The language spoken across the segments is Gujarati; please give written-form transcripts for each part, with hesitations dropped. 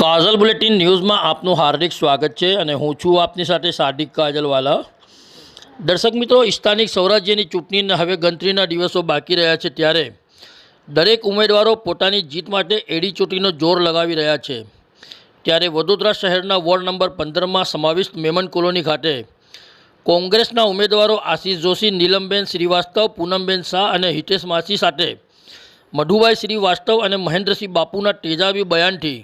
કાજલ બુલેટિન ન્યૂઝમાં આપનું હાર્દિક સ્વાગત છે અને હું છું આપની સાથે સાદિક કાજલવાલા। દર્શક મિત્રો, સ્થાનિક સ્વરાજ્યની ચૂંટણીને હવે ગણતરીના દિવસો બાકી રહ્યા છે ત્યારે દરેક ઉમેદવારો પોતાની જીત માટે એડીચોટીનો જોર લગાવી રહ્યા છે। ત્યારે વડોદરા શહેરના વોર્ડ નંબર 15માં સમાવિષ્ટ મેમન કોલોની ખાતે કોંગ્રેસના ઉમેદવારો આશીષ જોશી, નીલમબેન શ્રીવાસ્તવ, પૂનમબેન શાહ અને હિતેશ માછી સાથે મધુભાઈ શ્રીવાસ્તવ અને મહેન્દ્રસિંહ બાપુના તેજાબી બયાનથી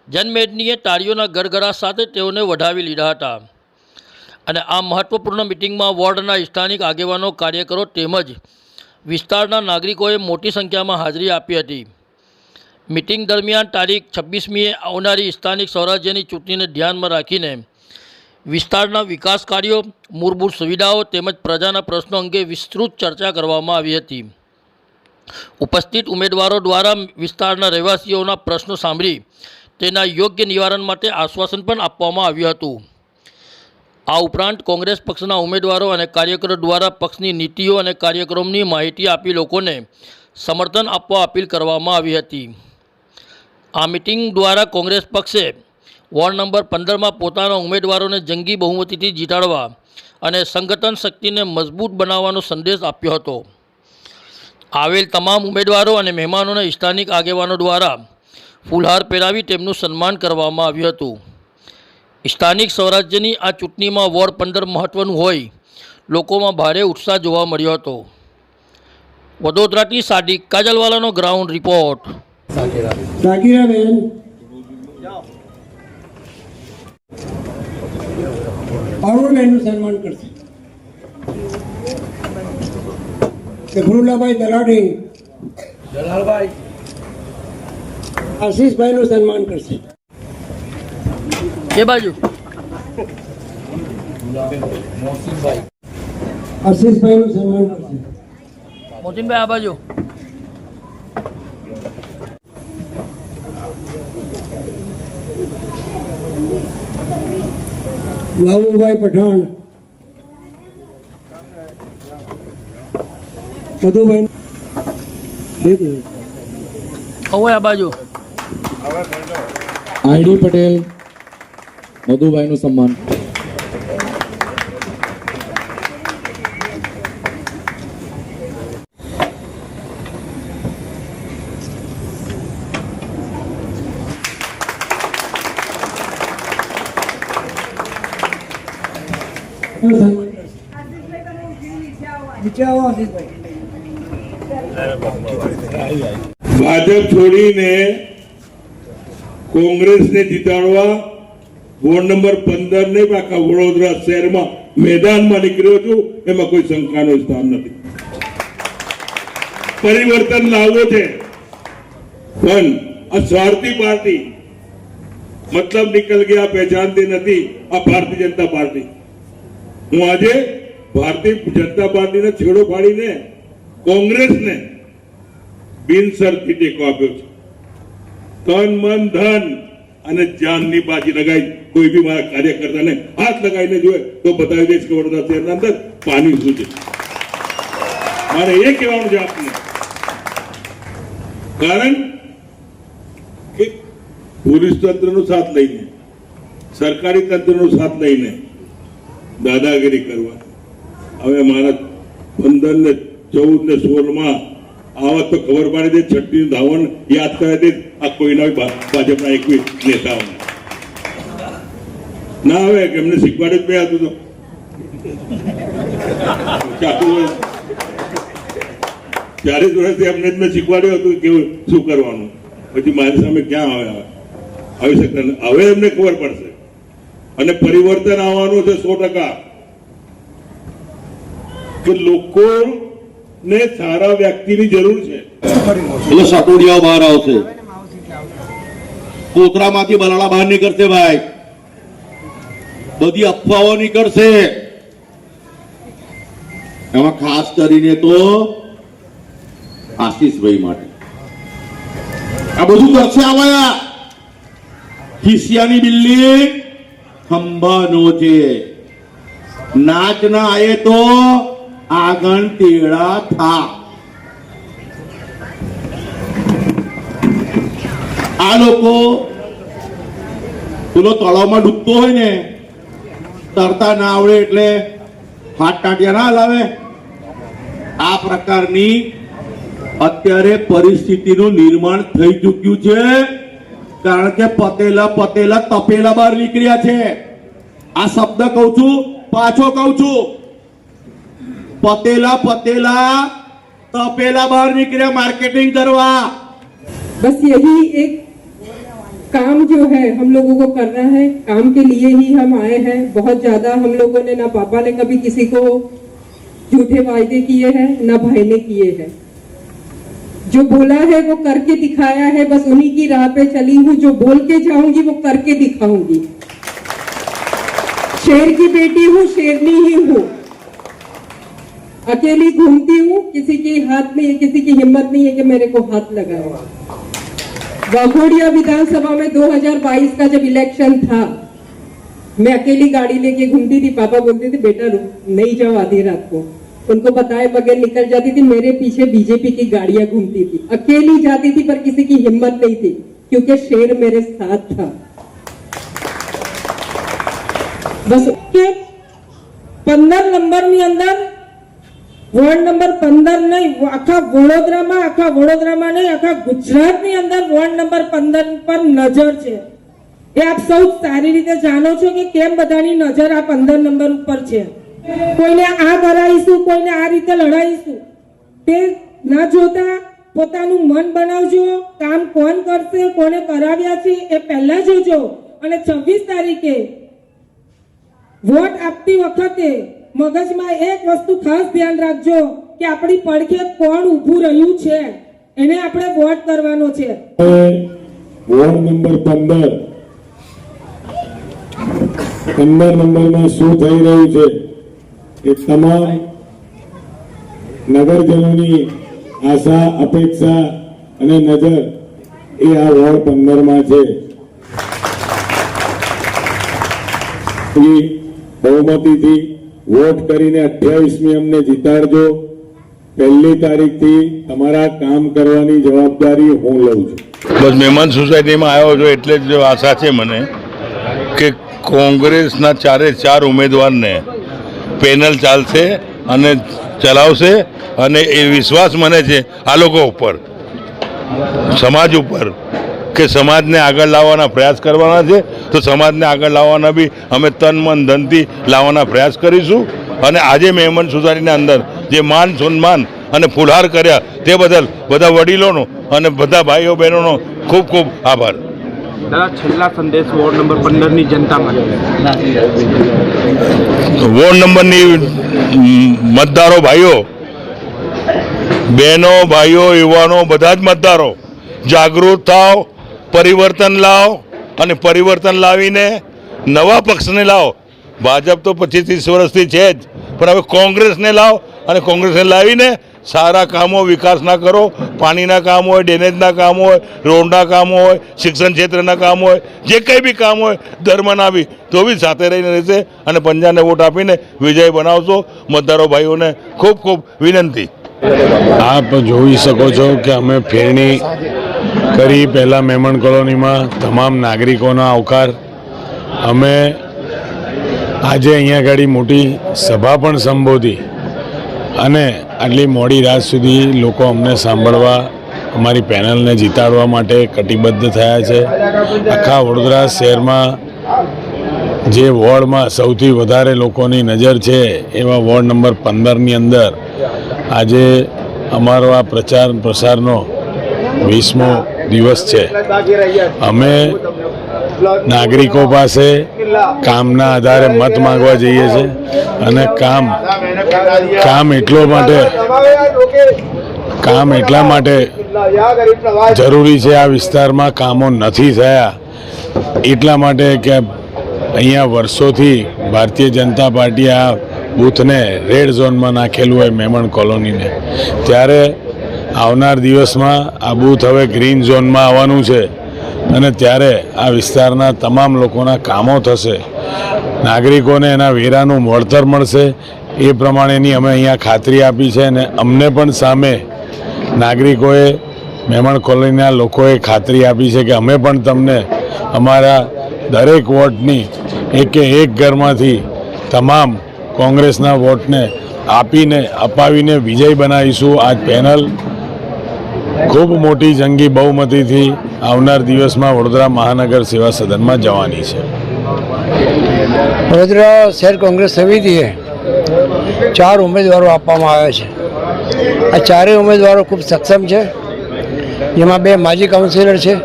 જનમેદનીએ તાળીઓના ગરગડાટ સાથે તેઓને વધાવી લીધા હતા અને આ મહત્વપૂર્ણ મિટિંગમાં વોર્ડના સ્થાનિક આગેવાનો, કાર્યકરો તેમજ વિસ્તારના નાગરિકોએ મોટી સંખ્યામાં હાજરી આપી હતી। મિટિંગ દરમિયાન તારીખ 26મીએ આવનારી સ્થાનિક સ્વરાજ્યની ચૂંટણીને ધ્યાનમાં રાખીને વિસ્તારના વિકાસ કાર્યો, મૂળભૂત સુવિધાઓ તેમજ પ્રજાના પ્રશ્નો અંગે વિસ્તૃત ચર્ચા કરવામાં આવી હતી। ઉપસ્થિત ઉમેદવારો દ્વારા વિસ્તારના રહેવાસીઓના પ્રશ્નો સાંભળી તેના યોગ્ય નિવારણ માટે આશ્વાસન પણ આપવામાં આવ્યું હતું। આ ઉપરાંત કોંગ્રેસ પક્ષના ઉમેદવારો અને કાર્યકરો દ્વારા પક્ષની નીતિઓ અને કાર્યક્રમોની માહિતી આપી લોકોને સમર્થન આપવા અપીલ કરવામાં આવી હતી। આ મિટિંગ દ્વારા કોંગ્રેસ પક્ષે વોર્ડ નંબર 15માં પોતાના ઉમેદવારોને જંગી બહુમતીથી જીતાડવા અને સંગઠન શક્તિને મજબૂત બનાવવાનો સંદેશ આપ્યો હતો। આવેલ તમામ ઉમેદવારો અને મહેમાનોને સ્થાનિક આગેવાનો દ્વારા ફૂલહાર પહેરાવી તેમનું સન્માન કરવામાં આવ્યું હતું। સ્થાનિક સ્વરાજ્યની આ ચૂંટણીમાં વોર્ડ 15 મહત્વનું હોય લોકોમાં ભારે ઉત્સાહ જોવા મળ્યો હતો। વડોદરાથી સાદિક કાજલવાલાનો ગ્રાઉન્ડ રિપોર્ટ। સાકીરાબેન અરુણબેનનું સન્માન કરશે। ગફરુલ્લાભાઈ તલાટી જલાલભાઈ આશીષભાઈનું સન્માન કરશે। એ બાજુ આશીષભાઈનું સન્માન કરશે। મોતીનભાઈ આ બાજુ બાબુભાઈ પઠાણ મધુભાઈ હવે આ બાજુ આઈડી પટેલ મધુભાઈનું સન્માન। ભાજપ છોડીને કોંગ્રેસને જીતાડવા વોર્ડ નંબર 15 ને આખા વડોદરા શહેરમાં મેદાનમાં નીકળ્યો છું, એમાં કોઈ શંકાનો સ્થાન નથી। પરિવર્તન લાવવો છે પણ આ સ્વાર્થી પાર્ટી મતલબ નિકલ ગયા પહેચાનતી નથી આ ભારતીય જનતા પાર્ટી। હું આજે ભારતીય જનતા પાર્ટીને છેડો ફાડીને કોંગ્રેસને બિનશરતી ટેકો આપ્યો છે। તન, મન, ધન અને જાનની બાજી લગાવી કોઈ બી મારા કાર્યકર્તાને હાથ લગાવીને જોઈએ તો બતાવી દઈશ કે વડોદરા શહેરના અંદર પાણી શું છે। મારે એ કહેવાનું છે આપને, કારણ કે પોલીસ તંત્રનો સાથ લઈને, સરકારી તંત્રનો સાથ લઈને દાદાગીરી કરવા, હવે મારા 15 ને 14 ને 16માં આવત તો ખબર પાડી દે, છઠ્ઠી ધાવણ યાદ કરે દે આ કોઈના ભાજપના એક નેતાઓને ના આવે કે એમને શીખવાડે જ હતું તો 40 વર્ષથી એમને જ મેં શીખવાડ્યું હતું કેવું શું કરવાનું, પછી મારી સામે ક્યાં આવી શકતા। હવે એમને ખબર પડશે અને પરિવર્તન આવવાનું છે 100%। કે લોકો ને સારા વ્યક્તિની જરૂર છે એટલે સટોડિયાઓ બહાર આવશે, કોતરામાંથી બલાડા બહાર નીકળશે, ભાઈ બધી અફવાઓ નીકળશે। એમાં ખાસ કરીને તો આશીષભાઈ માટે આ બધું કરશે। આવા ખિસિયાની બિલ્લી ખંભા નો છે, નાચ ના આયે તો આગણ તેડા થા। આ લોકો પેલો તળાવમાં ડૂબતો હોય ને, તરતા ના આવડે એટલે હાથ ટાંટિયા ના હલાવે. આ પ્રકારની અત્યારે પરિસ્થિતિનું નિર્માણ થઈ ચૂક્યું છે, કારણ કે પતેલા તપેલા બહાર નીકળ્યા છે. આ શબ્દ કહું છું, પાછો કહું છું, પતેલા તપેલા બહાર નીકળ્યા मार्केटिंग करवा. बस यही एक काम जो है हम लोगों को करना है, काम के लिए ही हम आए हैं. बहुत ज्यादा हम लोगों ने, ना पापा ने कभी किसी को झूठे वायदे किए हैं, ना भाई ने किए हैं. जो बोला है वो करके दिखाया है. बस उन्हीं की राह पे चली हूँ. जो बोल के जाऊंगी वो करके दिखाऊंगी. शेर की बेटी हूँ, शेरनी ही हूँ. अकेली घूमती हूँ, किसी की हाथ नहीं है, किसी की हिम्मत नहीं है कि मेरे को हाथ लगाए. वाघोड़िया विधानसभा में 2022 का जब इलेक्शन था, मैं अकेली गाड़ी लेके घूमती थी. पापा बोलते थे बेटा नहीं जाओ आधी रात को. उनको बताए बगैर निकल जाती थी. मेरे पीछे बीजेपी की गाड़ियां घूमती थी. अकेली जाती थी, पर किसी की हिम्मत नहीं थी, क्योंकि शेर मेरे साथ था. बस के 15 નંબરની અંદર વોર્ડ નંબર 15 નહીં, આખા વડોદરામાં નહીં, આખા ગુજરાતની અંદર વોર્ડ નંબર 15 પર નજર છે. એ આપ સૌ સારી રીતે જાણો છો કે કેમ બધાની નજર આ 15 નંબર ઉપર છે. કોઈને આ કરાવીશું, કોઈને આ રીતે લડાઈશું, તે ના જોતા પોતાનું મન બનાવજો. કામ કોણ કરશે, કોને કરાવ્યા છે એ પહેલા જોજો. અને 26 તારીખે વોટ આપતી વખતે મગજમાં એક વસ્તુ ખાસ ધ્યાન રાખજો કે આપણી પડખે કોણ ઊભું રહ્યું છે, એને આપણે વોટ કરવાનો છે. વોર્ડ નંબર 15 નંબરમાં શું થઈ રહ્યું છે એ તમામ નગરજનોની આશા, અપેક્ષા અને નજર એ આ વોર્ડ 15માં છે. બહુમતીથી વોટ કરીને 28મી અમને જીતાડજો. 1લી તારીખથી તમારા કામ કરવાની જવાબદારી હું લઉં છું. બસ મહેમાન સોસાયટીમાં આવ્યો છું એટલે જ આશા છે મને કે કોંગ્રેસના 4 ઉમેદવારને પેનલ ચાલશે અને ચલાવશે. અને એ વિશ્વાસ મને છે આ લોકો ઉપર, સમાજ ઉપર, કે સમાજને આગળ લાવવાના પ્રયાસ કરવાના છે. તો સમાજને આગળ લાવવાના બી અમે તન મન ધનથી લાવવાના પ્રયાસ કરીશું. અને આજે મહેમાન સોસાયટીના અંદર જે માન સન્માન અને ફુલહાર કર્યા તે બદલ બધા વડીલોનો અને બધા ભાઈઓ બહેનોનો ખૂબ ખૂબ આભાર. છેલ્લા સંદેશ વોર્ડ નંબર 15ની જનતા માટે. વોર્ડ નંબરની મતદારો ભાઈઓ બહેનો, ભાઈઓ, યુવાનો, બધા જ મતદારો જાગૃત થાવ, પરિવર્તન લાવો અને પરિવર્તન લાવીને નવા પક્ષને લાવો. ભાજપ તો 25-30 વર્ષથી છે જ, પણ હવે કોંગ્રેસને લાવો અને કોંગ્રેસને લાવીને સારા કામો, વિકાસના કરો. પાણીના કામ હોય, ડ્રેનેજના કામ હોય, રોડના કામ હોય, શિક્ષણ ક્ષેત્રના કામ હોય, જે કંઈ બી કામ હોય ધર્મના બી તો બી સાથે રહીને રહેશે. અને પંજાને વોટ આપીને વિજય બનાવશો. મતદારો ભાઈઓને ખૂબ ખૂબ વિનંતી. આપ જોઈ શકો છો કે અમે ફેરણી કરી પહેલા મહેમાન કોલોનીમાં તમામ નાગરિકોનો આવકાર. અમે આજે અહીંયા આગળ મોટી સભા પણ સંબોધી અને આટલી મોડી રાત સુધી લોકો અમને સાંભળવા, અમારી પેનલને જીતાડવા માટે કટિબદ્ધ થયા છે. આખા વડોદરા શહેરમાં જે વોર્ડમાં સૌથી વધારે લોકોની નજર છે એવા વોર્ડ નંબર 15ની અંદર આજે અમારો આ પ્રચાર પ્રસારનો 20મો દિવસ છે. અમે નાગરિકો પાસે કામના આધારે મત માંગવા જઈએ છીએ અને કામ એટલા માટે જરૂરી છે. આ વિસ્તારમાં કામો નથી થયા એટલા માટે કે અહીંયા વર્ષોથી ભારતીય જનતા પાર્ટી આ બૂથને રેડ ઝોનમાં નાખેલું હોય મહેમાન કોલોનીને. ત્યારે આવનાર દિવસમાં આ બૂથ હવે ગ્રીન ઝોનમાં આવવાનું છે અને ત્યારે આ વિસ્તારના તમામ લોકોના કામો થશે, નાગરિકોને એના વેરાનું વળતર મળશે. એ પ્રમાણેની અમે અહીંયા ખાતરી આપી છે અને અમને પણ સામે નાગરિકોએ, મહેમાન કોલોનીના લોકોએ ખાતરી આપી છે કે અમે પણ તમને અમારા દરેક વોટની એકે એક ઘરમાંથી તમામ કોંગ્રેસના વોટને અપાવીને વિજય બનાવીશું. આ પેનલ ખૂબ મોટી જંગી બહુમતીથી આવનાર દિવસમાં વડોદરા મહાનગર સેવા સદનમાં જવાની છે. વડોદરા શહેર કોંગ્રેસ સમિતિએ 4 ઉમેદવારો આપવામાં આવ્યા છે. આ ચારેય ઉમેદવારો ખૂબ સક્ષમ છે, જેમાં 2 માજી કાઉન્સિલર છે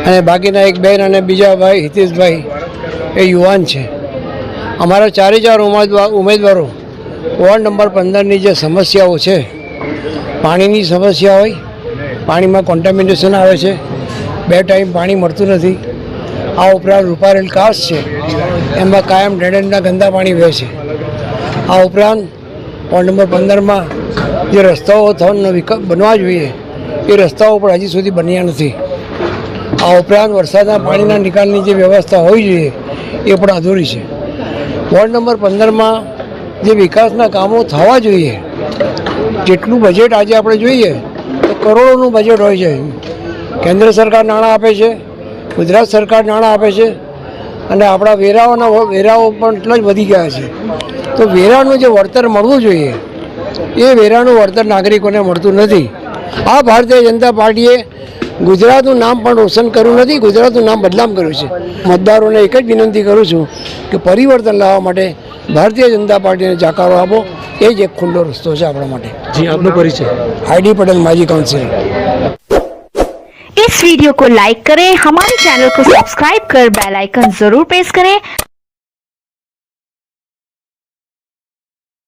અને બાકીના એક બહેન અને બીજા ભાઈ હિતેશભાઈ એ યુવાન છે. અમારા 4 ઉમેદવારો વોર્ડ નંબર 15ની જે સમસ્યાઓ છે, પાણીની સમસ્યા હોય, પાણીમાં કોન્ટામિનેશન આવે છે, 2 ટાઈમ પાણી મળતું નથી. આ ઉપરાંત રૂપારેલ કાસ છે, એમાં કાયમ ડ્રેનેજના ગંદા પાણી વહે છે. આ ઉપરાંત વોર્ડ નંબર 15માં જે રસ્તાઓ બનવા જોઈએ એ રસ્તાઓ પણ હજી સુધી બન્યા નથી. આ ઉપરાંત વરસાદના પાણીના નિકાલની જે વ્યવસ્થા હોવી જોઈએ એ પણ અધૂરી છે. વોર્ડ નંબર 15માં જે વિકાસના કામો થવા જોઈએ, જેટલું બજેટ આજે આપણે જોઈએ તો કરોડોનું બજેટ હોય છે. કેન્દ્ર સરકાર નાણાં આપે છે, ગુજરાત સરકાર નાણાં આપે છે અને આપણા વેરાઓ પણ એટલા જ વધી ગયા છે. તો વેરાનું જે વળતર મળવું જોઈએ એ વેરાનું વળતર નાગરિકોને મળતું નથી. આ ભારતીય જનતા પાર્ટીએ ગુજરાતનું નામ પણ રોશન કર્યું નથી, ગુજરાતનું નામ બદનામ કર્યું છે. મતદારોને એક જ વિનંતી કરું છું કે પરિવર્તન લાવવા માટે ભારતીય જનતા પાર્ટીને જાકારો આપો. એ જ એક ખુલ્લો રસ્તો છે આપણા માટે. જી, આપનો પરિચય? ID પટેલ, माजी काउंसिलर. इस वीडियो को लाइक करें, हमारे चैनल को सब्सक्राइब कर बेल आइकन जरूर प्रेस करें